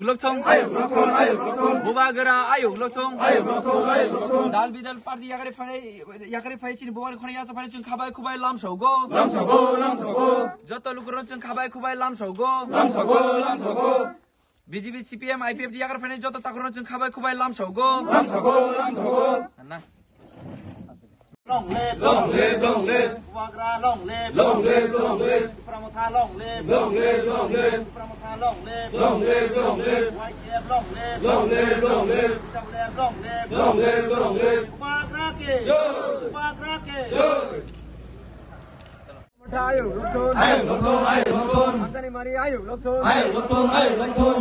Lokthong Bubagara ayuk lokthong dal bidal party yakare phai chini bubar khone yasa phai chung khabai khubai lam sogo joto lukuron chung khabai khubai lam sogo BJP CPM IPF yakare phai joto takuron chung khabai khubai lam sogo na long live Bubagara long live Pramotha long live Pramotha long live YTF long live Bubagara ke Ayo lokthon Antani mari ayo lokthon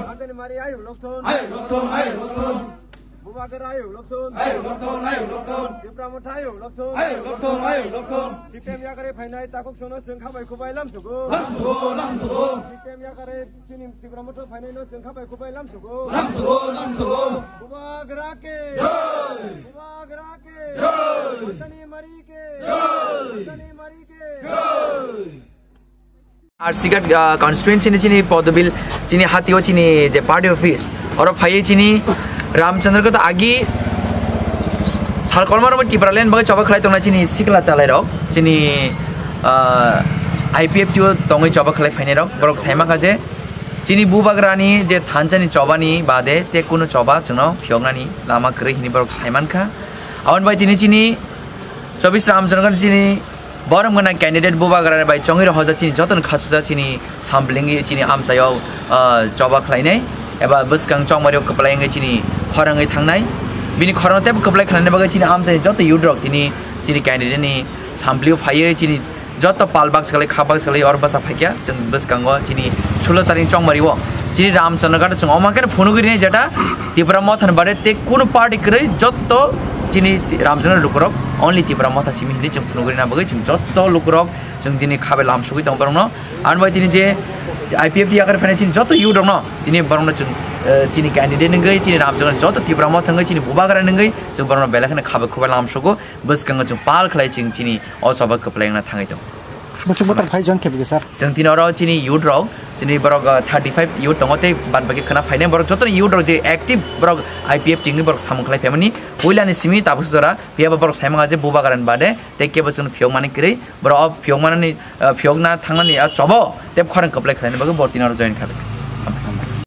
Antani mari ayo lokthon Bubagara ayo lokthon Pramotha ayo lokthon CPM yakare phainai takok sono seng khabai khubai lam sogo CPM yakare chini Pramotha phainai no seng khabai khubai lam sogo Bubagara ke Antani mari ke आरसीगढ़ constituency ने चीनी पौधबिल चीनी हाथी हो चीनी जे party office और फाइए चीनी रामचंद्र को तो आगे साल कॉलमार में टिपरालेन बगे चौबा खलाई तो ना चीनी सिकला चलाए रहो चीनी IPF जो तोंगे चौबा खलाई फाइने रहो बरोक साइमा का जे चीनी बुबागरानी जे थानचानी चौबानी बादे ते कुनो चौबा चुनो फ्योंगनानी लामा करे हिनी बरोक साइमान का अवन भाई चीनी 24 रामचंद्र का चीनी बरम गना कैंडिडेट बुबागरा बाय चंगिर हजा चिनी जतन खासुजा चिनी सामब्लिंगी चिनी आमसायाव चौबा खलायनाय एबा बसकां चंगमारियाव कपलायंगै चिनी खरंगै थांनाय बिनि खरंतेब कपलाय खलायनाय बागै चिनी आमसाय जत युद्रक तिनी चिनी कैंडिडेट नि सामब्लिउ फायो चिनी जत पालबाक्स खलाय खाबाक्स खलाय और बसा फाक्या जों बसकांगो चिनी 16 तारिख चंगमारिव चिनी रामचंद्र गाट जों अमाकेर फुनुगिरिनि जेटा तिब्रा मथन बारे ते कुन पार्टी करे जत चिनी Ramchandra लुकुरक only tibra mata simi hini chung phunugri na bagai chung jotto lukurok chung jini khabe lam sugui tong barong no anbai tini je IPF di agar fane chin jotto yu dong no tini barong no chung chini candidate ngai chini ramchang jotto tibra mata ngai chini bubagara ngai chung barong no bela khane khabe khuba lam sugo bus kang chung pal khlai ching chini osoba kapleng na thangai tong Masuk motor phai jon kebige sir chung tini oro chini youth rok chini barok 35 youth tongote ban bagi khana faine barok jotto youth rok je active barok IPF chingni barok samung khlai family Puilani simi tapus jora pia bapak saya mengajar bubagaran bade tekke basun fiong mani kiri bro fiong mana ni fiong na tangan ni coba tiap orang keplek kalian bagai bortinar join kali